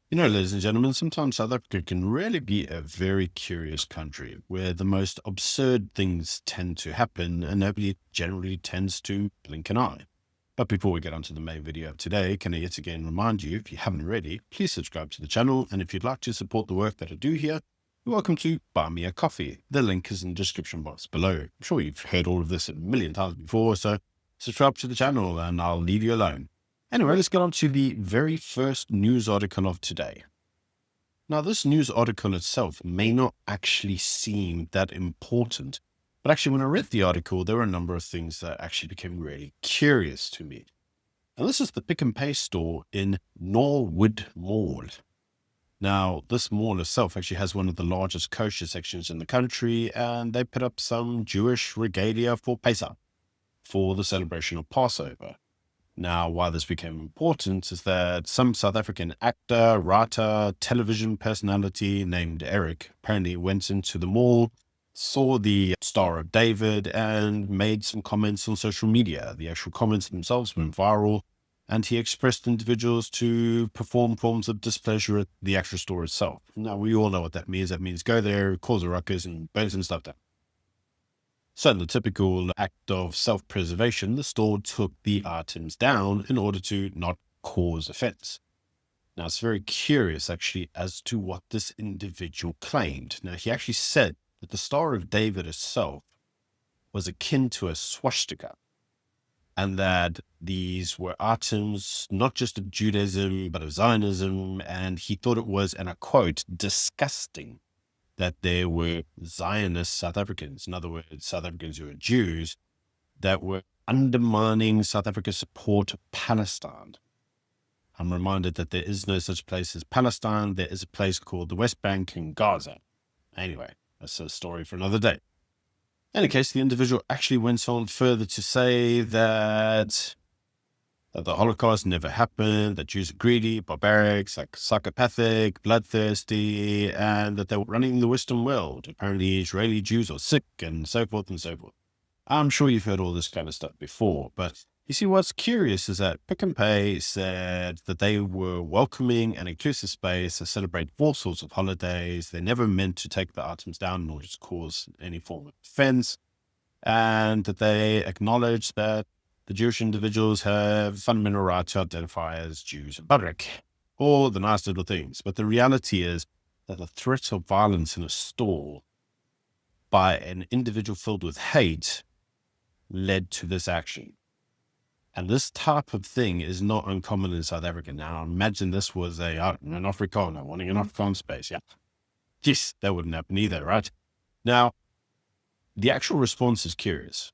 Ladies and gentlemen, sometimes South Africa can really be a very curious country where the most absurd things tend to happen and nobody generally tends to blink an eye. But before we get onto the main video of today, can I yet again remind you, if you haven't already, please subscribe to the channel. And if you'd like to support the work that I do here, you're welcome to buy me a coffee. The link is in the description box below. I'm sure you've heard all of this a million times before, so subscribe to the channel and I'll leave you alone. Anyway, let's get on to the very first news article of today. Now, this news article itself may not actually seem that important, but actually when I read the article, there were a number of things that actually became really curious to me. And this is the Pick and Pay store in Norwood Mall. Now, this mall itself actually has one of the largest kosher sections in the country, and they put up some Jewish regalia for Pesach, for the celebration of Passover. Now, why this became important is that some South African actor, writer, television personality named Eric apparently went into the mall, saw the Star of David, and made some comments on social media. The actual comments themselves went viral, and he expressed individuals to perform forms of displeasure at the actual store itself. Now, we all know what that means. That means go there, cause a ruckus, and burn some stuff down. So in the typical act of self-preservation, the store took the items down in order to not cause offense. Now, it's very curious, actually, as to what this individual claimed. Now, he actually said that the Star of David itself was akin to a swastika, and that these were items not just of Judaism, but of Zionism, and he thought it was, and I quote, disgusting that there were Zionist South Africans, in other words, South Africans who are Jews, that were undermining South Africa's support of Palestine. I'm reminded that there is no such place as Palestine. There is a place called the West Bank in Gaza. Anyway, that's a story for another day. In any case, the individual actually went on further to say that the Holocaust never happened, that Jews are greedy, barbaric, psychopathic, bloodthirsty, and that they were running the Western world. Apparently, Israeli Jews are sick, and so forth and so forth. I'm sure you've heard all this kind of stuff before, but you see, what's curious is that Pick and Pay said that they were welcoming and inclusive space to celebrate all sorts of holidays. They never meant to take the items down in order to cause any form of offense, and that they acknowledged that the Jewish individuals have fundamental right to identify as Jews in public, all the nice little things. But the reality is that the threat of violence in a store by an individual filled with hate led to this action. And this type of thing is not uncommon in South Africa. Now, imagine this was an Afrikaner wanting an Afrikaner space. Yeah. Yes, that wouldn't happen either, right? Now, the actual response is curious,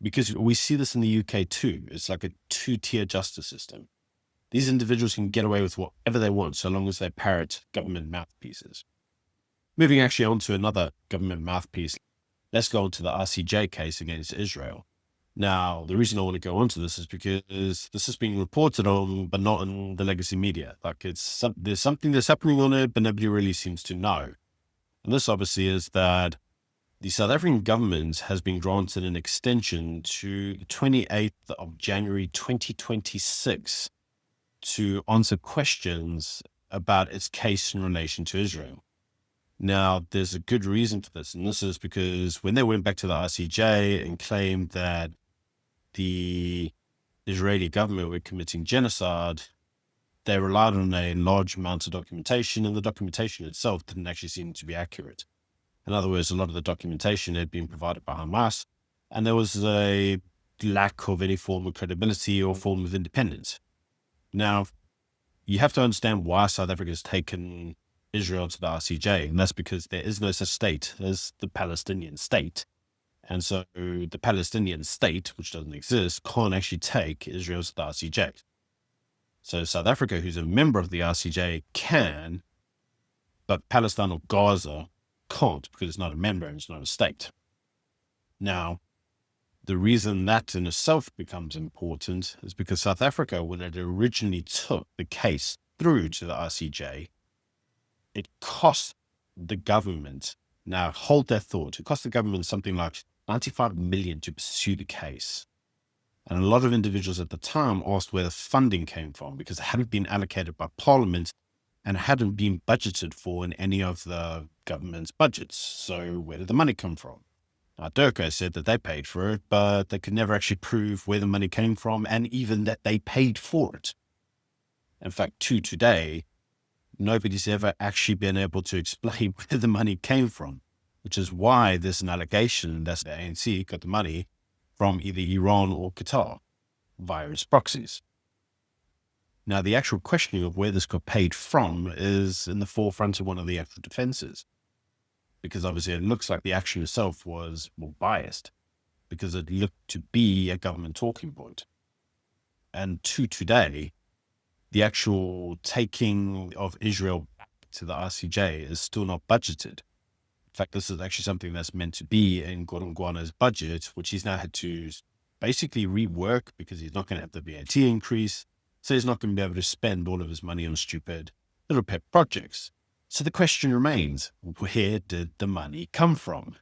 because we see this in the UK too. It's like a two-tier justice system. These individuals can get away with whatever they want so long as they parrot government mouthpieces. Moving actually on to another government mouthpiece, let's go on to the ICJ case against Israel. Now, the reason I want to go on to this is because this is being reported on, but not in the legacy media. Like there's something that's happening on it, but nobody really seems to know. And this obviously is that the South African government has been granted an extension to the 28th of January 2026 to answer questions about its case in relation to Israel. Now, there's a good reason for this, and this is because when they went back to the ICJ and claimed that the Israeli government were committing genocide, they relied on a large amount of documentation, and the documentation itself didn't actually seem to be accurate. In other words, a lot of the documentation had been provided by Hamas, and there was a lack of any form of credibility or form of independence. Now, you have to understand why South Africa has taken Israel to the ICJ, and that's because there is no such state as the Palestinian state. And so the Palestinian state, which doesn't exist, can't actually take Israel to the ICJ. So South Africa, who's a member of the ICJ, can, but Palestine or Gaza can't, because it's not a member and it's not a state. Now, the reason that in itself becomes important is because South Africa, when it originally took the case through to the ICJ, it cost the government, now hold that thought, it cost the government something like 95 million to pursue the case. And a lot of individuals at the time asked where the funding came from, because it hadn't been allocated by Parliament and hadn't been budgeted for in any of the government's budgets. So where did the money come from? Now, Durko said that they paid for it, but they could never actually prove where the money came from and even that they paid for it. In fact, to today, nobody's ever actually been able to explain where the money came from, which is why there's an allegation that the ANC got the money from either Iran or Qatar via its proxies. Now, the actual questioning of where this got paid from is in the forefront of one of the actual defenses, because obviously it looks like the action itself was more biased, because it looked to be a government talking point. And to today, the actual taking of Israel back to the ICJ is still not budgeted. In fact, this is actually something that's meant to be in Godongwana's budget, which he's now had to basically rework because he's not going to have the VAT increase. So he's not going to be able to spend all of his money on stupid little pet projects. So the question remains, where did the money come from?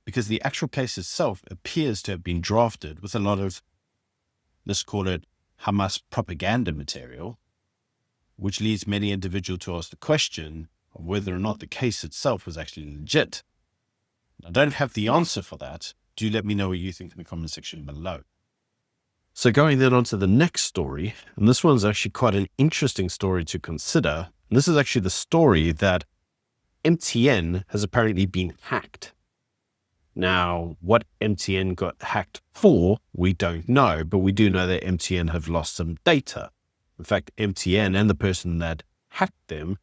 Because the actual case itself appears to have been drafted with a lot of, let's call it, Hamas propaganda material, which leads many individuals to ask the question of whether or not the case itself was actually legit. I don't have the answer for that. Do let me know what you think in the comment section below. So going then on to the next story, and this one's actually quite an interesting story to consider. And this is actually the story that MTN has apparently been hacked. Now, what MTN got hacked for, we don't know, but we do know that MTN have lost some data. In fact, MTN and the person that hacked them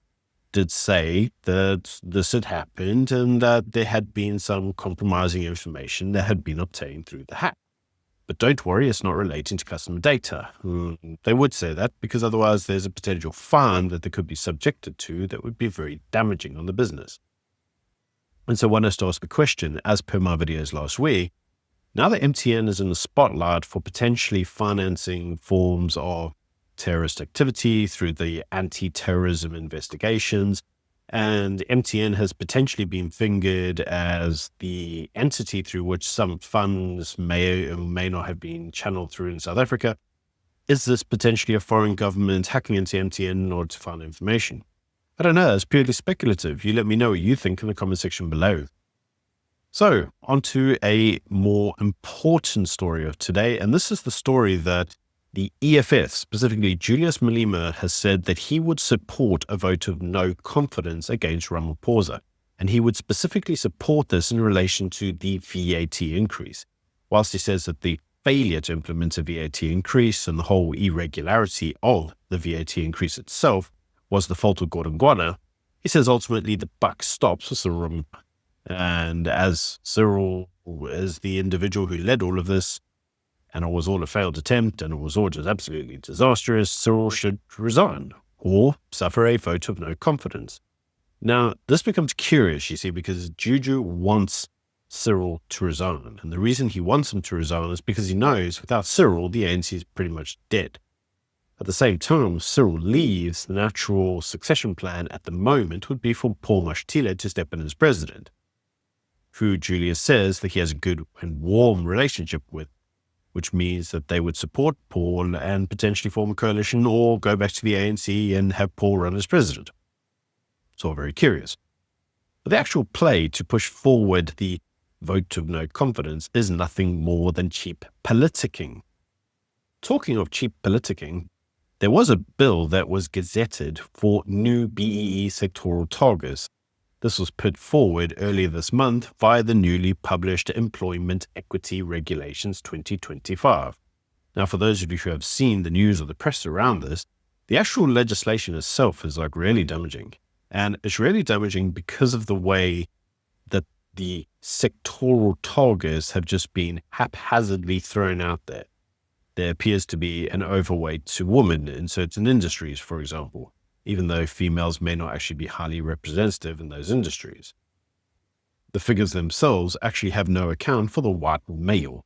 did say that this had happened and that there had been some compromising information that had been obtained through the hack. But don't worry, it's not relating to customer data. They would say that because otherwise there's a potential fine that they could be subjected to that would be very damaging on the business. And so one has to ask the question, as per my videos last week, now that MTN is in the spotlight for potentially financing forms of terrorist activity through the anti-terrorism investigations, and MTN has potentially been fingered as the entity through which some funds may or may not have been channeled through in South Africa, is this potentially a foreign government hacking into MTN in order to find information? I don't know, it's purely speculative. You let me know what you think in the comment section below. So, on to a more important story of today, and this is the story that the EFF, specifically Julius Malema, has said that he would support a vote of no confidence against Ramaphosa, and he would specifically support this in relation to the VAT increase. Whilst he says that the failure to implement a VAT increase and the whole irregularity of the VAT increase itself was the fault of Godongwana, he says ultimately the buck stops with Cyril. And as Cyril is the individual who led all of this, and it was all a failed attempt, and it was all just absolutely disastrous, Cyril should resign or suffer a vote of no confidence. Now, this becomes curious, you see, because Juju wants Cyril to resign. And the reason he wants him to resign is because he knows without Cyril, the ANC is pretty much dead. At the same time, if Cyril leaves, the natural succession plan at the moment would be for Paul Mashatile to step in as president, who Julius says that he has a good and warm relationship with, which means that they would support Paul and potentially form a coalition or go back to the ANC and have Paul run as president. It's all very curious. But the actual play to push forward the vote of no confidence is nothing more than cheap politicking. Talking of cheap politicking, there was a bill that was gazetted for new BEE sectoral targets. This was put forward earlier this month via the newly published Employment Equity Regulations 2025. Now, for those of you who have seen the news or the press around this, the actual legislation itself is really damaging. And it's really damaging because of the way that the sectoral targets have just been haphazardly thrown out there. There appears to be an overweight to women in certain industries, for example, even though females may not actually be highly representative in those industries. The figures themselves actually have no account for the white male,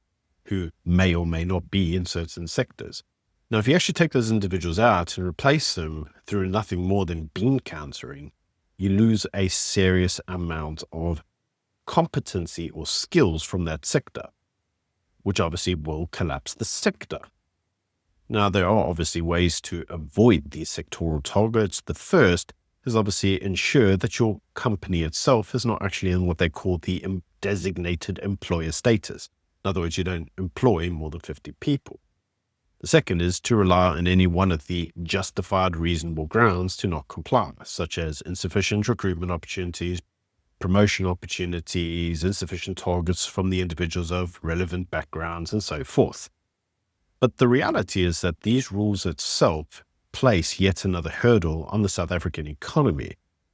who may or may not be in certain sectors. Now, if you actually take those individuals out and replace them through nothing more than bean countering, you lose a serious amount of competency or skills from that sector, which obviously will collapse the sector. Now, there are obviously ways to avoid these sectoral targets. The first is obviously ensure that your company itself is not actually in what they call the designated employer status. In other words, you don't employ more than 50 people. The second is to rely on any one of the justified reasonable grounds to not comply, such as insufficient recruitment opportunities, promotion opportunities, insufficient targets from the individuals of relevant backgrounds, and so forth. But the reality is that these rules itself place yet another hurdle on the South African economy.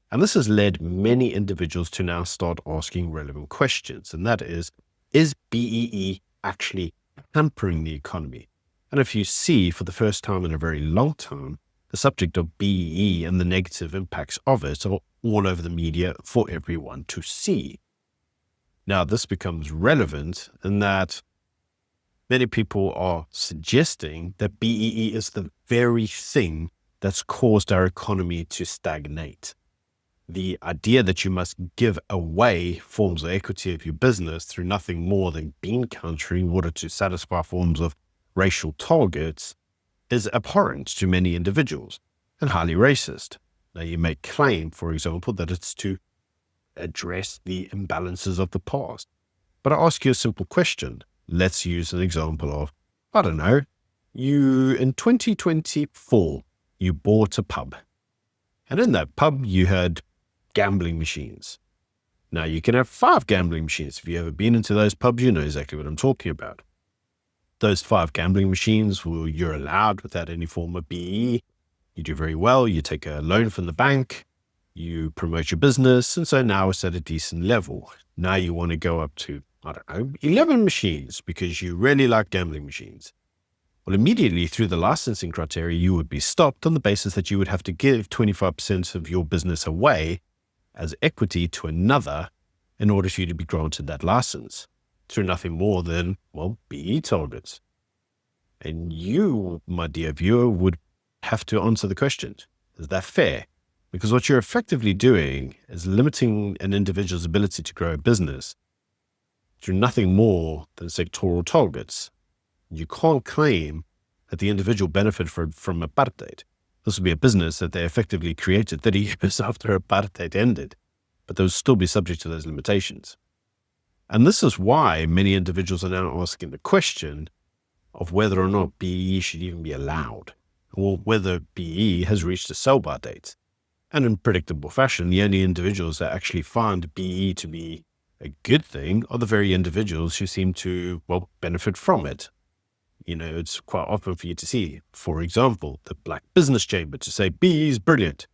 And this has led many individuals to now start asking relevant questions. And that is BEE actually hampering the economy? And if you see for the first time in a very long time, the subject of BEE and the negative impacts of it are all over the media for everyone to see. Now, this becomes relevant in that many people are suggesting that BEE is the very thing that's caused our economy to stagnate. The idea that you must give away forms of equity of your business through nothing more than bean country in order to satisfy forms of racial targets is abhorrent to many individuals and highly racist. Now, you may claim, for example, that it's to address the imbalances of the past. But I ask you a simple question. Let's use an example of, I don't know, you in 2024, you bought a pub. And in that pub, you had gambling machines. Now, you can have 5 gambling machines. If you've ever been into those pubs, you know exactly what I'm talking about. Those 5 gambling machines, you're allowed without any form of BE. You do very well. You take a loan from the bank. You promote your business. And so now it's at a decent level. Now you want to go up to, I don't know, 11 machines because you really like gambling machines. Well, immediately through the licensing criteria, you would be stopped on the basis that you would have to give 25% of your business away as equity to another in order for you to be granted that license through nothing more than, well, BE targets. And you, my dear viewer, would have to answer the question, is that fair? Because what you're effectively doing is limiting an individual's ability to grow a business through nothing more than sectoral targets. You can't claim that the individual benefited from apartheid. This would be a business that they effectively created 30 years after apartheid ended, but they would still be subject to those limitations. And this is why many individuals are now asking the question of whether or not BE should even be allowed, or whether BE has reached a sell-by date. And in predictable fashion, the only individuals that actually find BE to be a good thing are the very individuals who seem to, well, benefit from it. You know, it's quite often for you to see, for example, the Black Business Chamber to say BE is brilliant.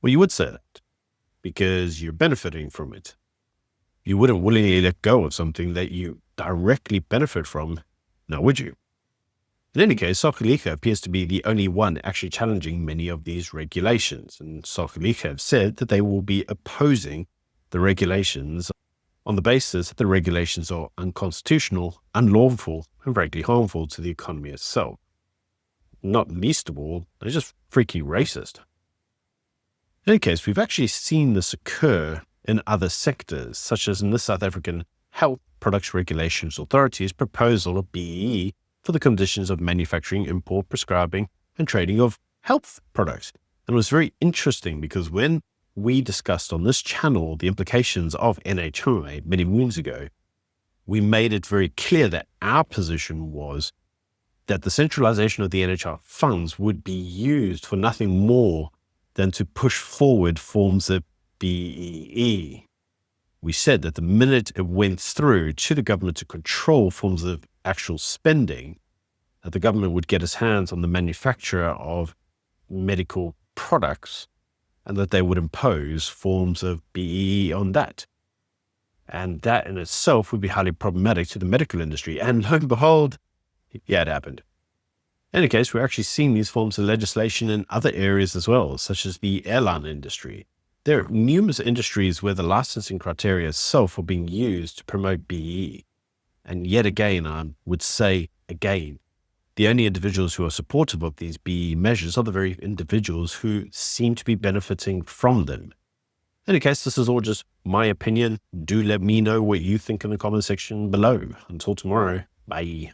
Well, you would say that because you're benefiting from it. You wouldn't willingly let go of something that you directly benefit from, now would you? In any case, Sakhalika appears to be the only one actually challenging many of these regulations, and Sakhalika have said that they will be opposing the regulations on the basis that the regulations are unconstitutional, unlawful, and frankly harmful to the economy itself. Not least of all, they're just freaking racist. In any case, we've actually seen this occur in other sectors, such as in the South African Health Products Regulations Authority's proposal of BEE for the conditions of manufacturing, import, prescribing, and trading of health products. And it was very interesting because when we discussed on this channel the implications of NHI many moons ago, we made it very clear that our position was that the centralization of the NHI funds would be used for nothing more than to push forward forms of BEE. We said that the minute it went through to the government to control forms of actual spending, that the government would get its hands on the manufacturer of medical products and that they would impose forms of BEE on that. And that in itself would be highly problematic to the medical industry. And lo and behold, yeah, it happened. In any case, we're actually seeing these forms of legislation in other areas as well, such as the airline industry. There are numerous industries where the licensing criteria itself are being used to promote BEE. And yet again, I would say again, the only individuals who are supportive of these BEE measures are the very individuals who seem to be benefiting from them. In any case, this is all just my opinion. Do let me know what you think in the comment section below. Until tomorrow, bye.